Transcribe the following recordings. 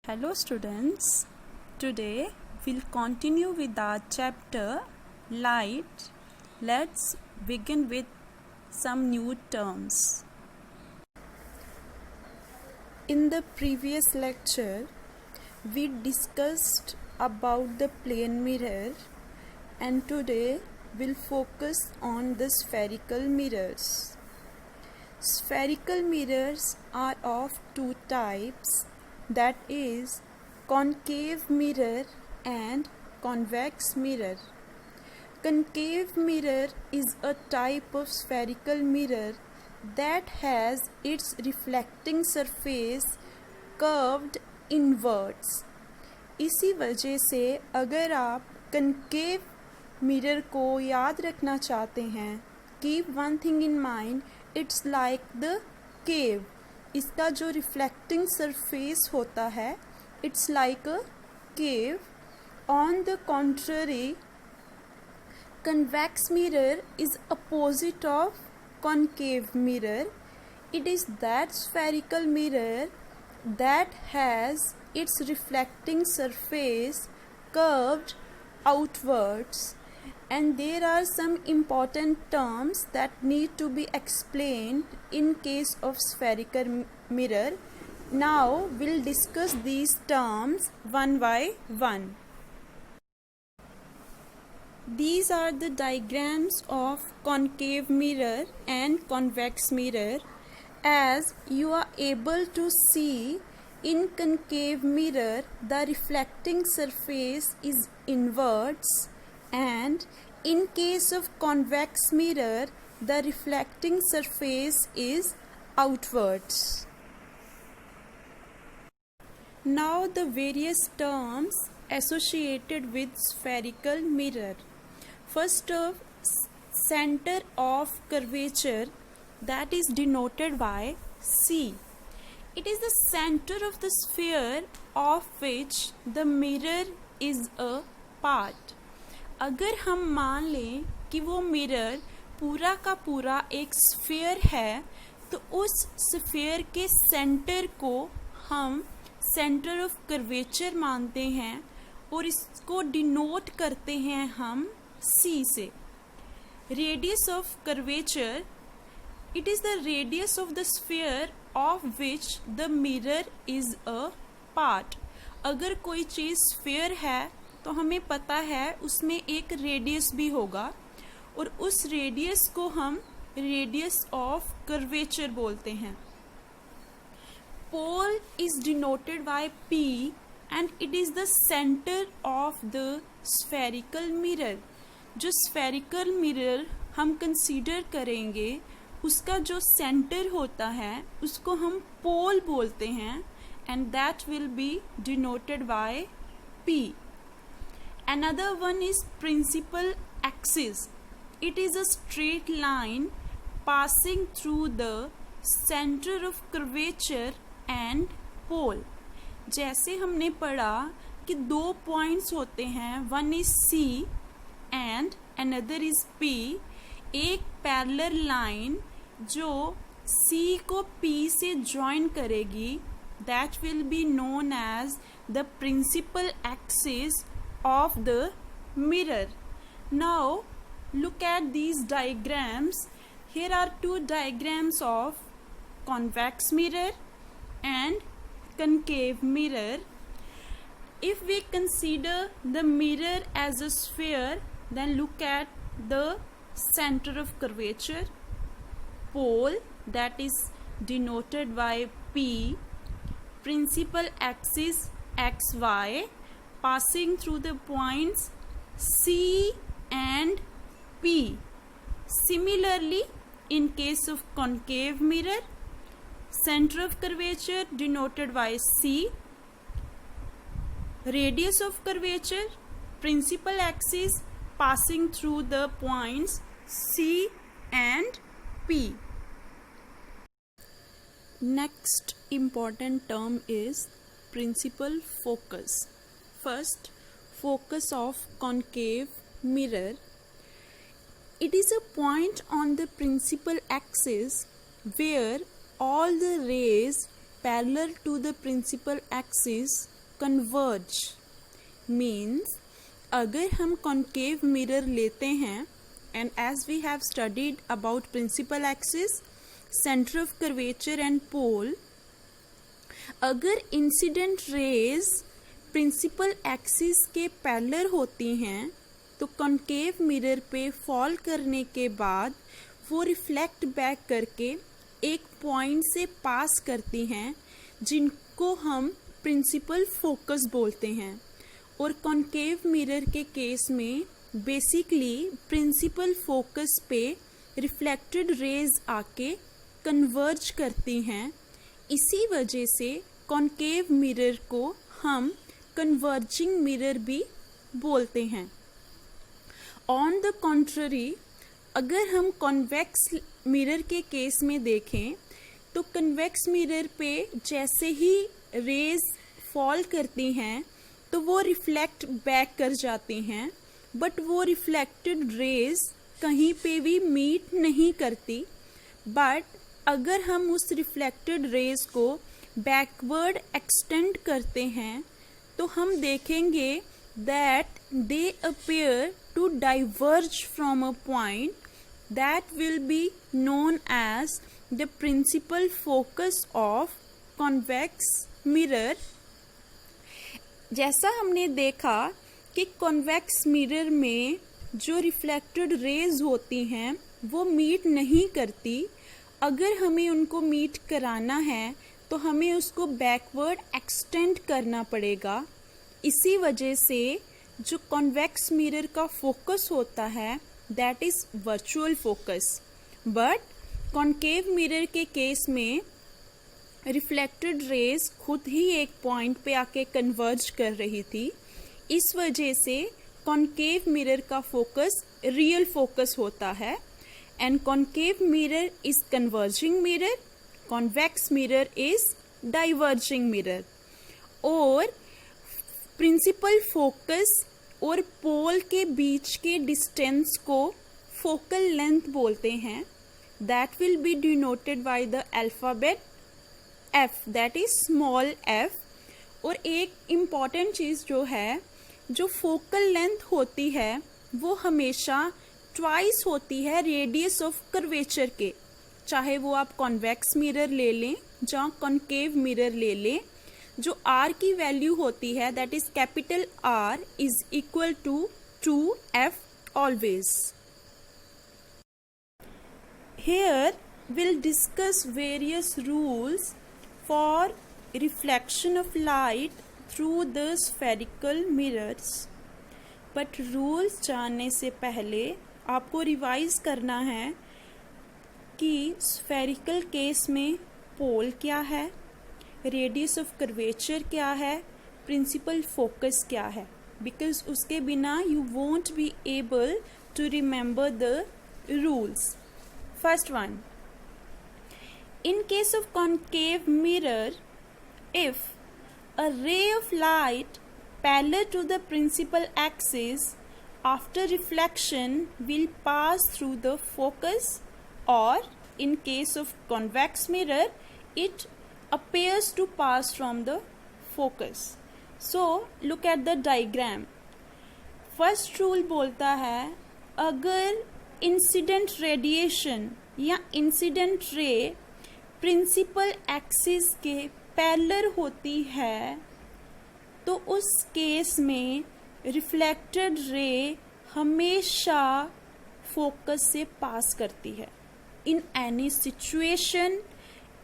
Hello students, today we'll continue with our chapter Light. Let's begin with some new terms. In the previous lecture, we discussed about the plane mirror and today we'll focus on the spherical mirrors. Spherical mirrors are of two types, that is concave mirror and convex mirror. Concave mirror is a type of spherical mirror that has its reflecting surface curved inwards. इसी वजह से अगर आप concave mirror को याद रखना चाहते हैं, keep one thing in mind, it's like the cave. इसका जो रिफ्लेक्टिंग सरफेस होता है it's like a cave. On the contrary, convex mirror is opposite of concave mirror. It is that spherical mirror that has its reflecting surface curved outwards, and there are some important terms that need to be explained in case of spherical mirror. Now we'll discuss these terms one by one. These are the diagrams of concave mirror and convex mirror. As you are able to see, in concave mirror the reflecting surface is inwards, and in case of convex mirror the reflecting surface is outwards. Now the various terms associated with spherical mirror. First of center of curvature, that is denoted by C. It is the center of the sphere of which the mirror is a part. अगर हम मान लें कि वो mirror पूरा का पूरा एक स्फीयर है, तो उस स्फीयर के सेंटर को हम सेंटर ऑफ कर्वेचर मानते हैं और इसको डिनोट करते हैं हम C से. Radius of curvature, it is the radius of the sphere of which the mirror is a part. अगर कोई चीज़ स्फीयर है तो हमें पता है उसमें एक रेडियस भी होगा और उस रेडियस को हम रेडियस ऑफ कर्वेचर बोलते हैं. पोल is denoted by P and it is the center of the spherical mirror. जो spherical mirror हम कंसीडर करेंगे उसका जो सेंटर होता है उसको हम पोल बोलते हैं and that will be denoted by P. Another one is principal axis. It is a straight line passing through the center of curvature and pole. जैसे हमने पढ़ा कि दो पॉइंट्स होते हैं, one is C and another is P. एक parallel line जो C को P से ज्वाइन करेगी, that will be known as the principal axis of the mirror. Now look at these diagrams. Here are two diagrams of convex mirror and concave mirror. If we consider the mirror as a sphere, then look at the center of curvature, pole that is denoted by P, principal axis XY passing through the points C and P. Similarly, in case of concave mirror, center of curvature denoted by C, radius of curvature, principal axis passing through the points C and P. Next important term is principal focus. First, focus of concave mirror. It is a point on the principal axis where all the rays parallel to the principal axis converge means अगर हम concave mirror लेते हैं and as we have studied about principal axis, centre of curvature and pole, अगर incident rays principal axis के parallel होती हैं तो concave mirror पे फॉल करने के बाद वो रिफ्लेक्ट बैक करके एक पॉइंट से पास करती हैं जिनको हम प्रिंसिपल फोकस बोलते हैं। और कॉन्केव मिरर के केस में बेसिकली प्रिंसिपल फोकस पे रिफ्लेक्टेड रेज आके कन्वर्ज करती हैं। इसी वजह से कॉन्केव मिरर को हम कन्वर्जिंग मिरर भी बोलते हैं। ऑन द कॉन्ट्ररी, अगर हम कॉन्वेक्स मिरर के केस में देखें तो कन्वेक्स मिरर पे जैसे ही रेज फॉल करती हैं तो वो रिफ्लेक्ट बैक कर जाती हैं, बट वो रिफ्लेक्टेड रेज कहीं पे भी मीट नहीं करती। बट अगर हम उस रिफ्लेक्टेड रेज को बैकवर्ड एक्सटेंड करते हैं तो हम देखेंगे that they appear to diverge from a point that will be known as the principal focus of convex mirror। जैसा हमने देखा कि convex mirror में जो reflected rays होती हैं वो मीट नहीं करती। अगर हमें उनको मीट कराना है तो हमें उसको बैकवर्ड एक्सटेंड करना पड़ेगा। इसी वजह से जो convex mirror का फोकस होता है that is virtual focus, but concave mirror के केस में reflected rays खुद ही एक पॉइंट पे आके कन्वर्ज कर रही थी। इस वजह से concave mirror का फोकस रियल फोकस होता है and concave mirror is converging mirror, convex mirror is diverging mirror। और प्रिंसिपल फोकस और पोल के बीच के डिस्टेंस को फोकल लेंथ बोलते हैं। That will be denoted by the alphabet F, that is small F. और एक इम्पॉर्टेंट चीज़ जो है, जो फोकल लेंथ होती है वो हमेशा ट्वाइस होती है रेडियस ऑफ कर्वेचर के, चाहे वो आप कॉन्वेक्स मिरर ले लें या कॉन्केव मिरर ले लें। जो R की वैल्यू होती है that is capital R is equal to 2F always. Here we'll discuss various rules for reflection of light through the spherical mirrors। But rules जानने से पहले आपको रिवाइज करना है कि स्फेरिकल केस में पोल क्या है, रेडियस ऑफ कर्वेचर क्या है, प्रिंसिपल फोकस क्या है, बिकॉज उसके बिना you won't be able to remember the rules. First one, in case of concave mirror, if a ray of light parallel to the principal axis after reflection will pass through the focus, or in case of convex mirror it appears to pass from the focus। So look at the diagram। First rule बोलता है अगर incident radiation या incident ray principal axis के parallel होती है तो उस case में रिफ्लेक्टेड रे हमेशा फोकस से पास करती है। In any situation,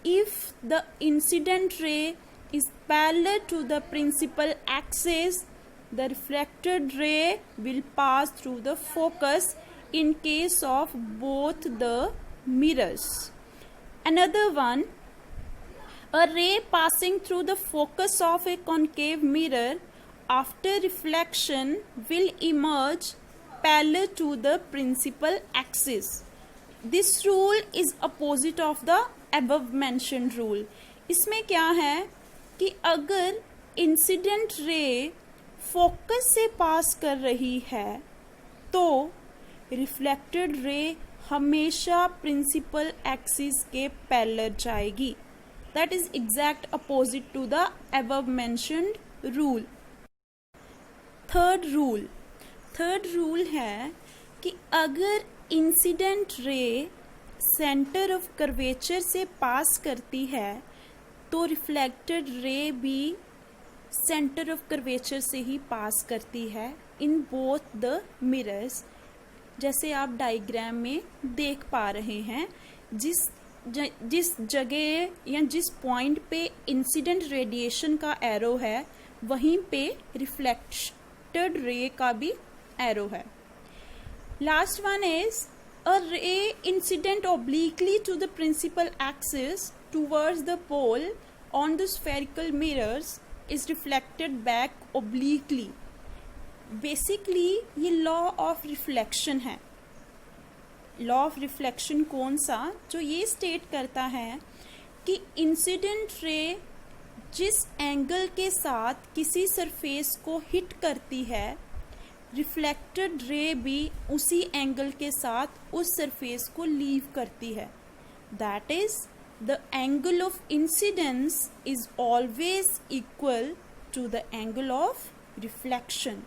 if the incident ray is parallel to the principal axis, the reflected ray will pass through the focus in case of both the mirrors। Another one, a ray passing through the focus of a concave mirror after reflection will emerge parallel to the principal axis। This rule is opposite of the above mentioned rule। इसमें क्या है कि अगर incident ray focus से पास कर रही है तो रिफ्लेक्टेड रे हमेशा प्रिंसिपल एक्सिस के पैरेलल जाएगी। That is exact opposite to the above mentioned rule. Third rule है कि अगर incident ray centre of curvature से पास करती है तो रिफ्लेक्टेड रे भी सेंटर ऑफ कर्वेचर से ही पास करती है इन बोथ द मिरर्स। जैसे आप डायग्राम में देख पा रहे हैं, जिस जगह या जिस पॉइंट पे इंसिडेंट रेडिएशन का एरो है वहीं पे रिफ्लेक्टेड रे का भी एरो है। Last one is a ray incident obliquely to the principal axis towards the pole on the spherical mirrors is reflected back obliquely। Basically ये लॉ ऑफ रिफ्लेक्शन है। Law of reflection कौन सा? जो ये state करता है कि इंसिडेंट रे जिस एंगल के साथ किसी सरफेस को हिट करती है, रिफ्लेक्टेड रे भी उसी एंगल के साथ उस सरफेस को लीव करती है। That is the angle of incidence is always equal to the angle of reflection.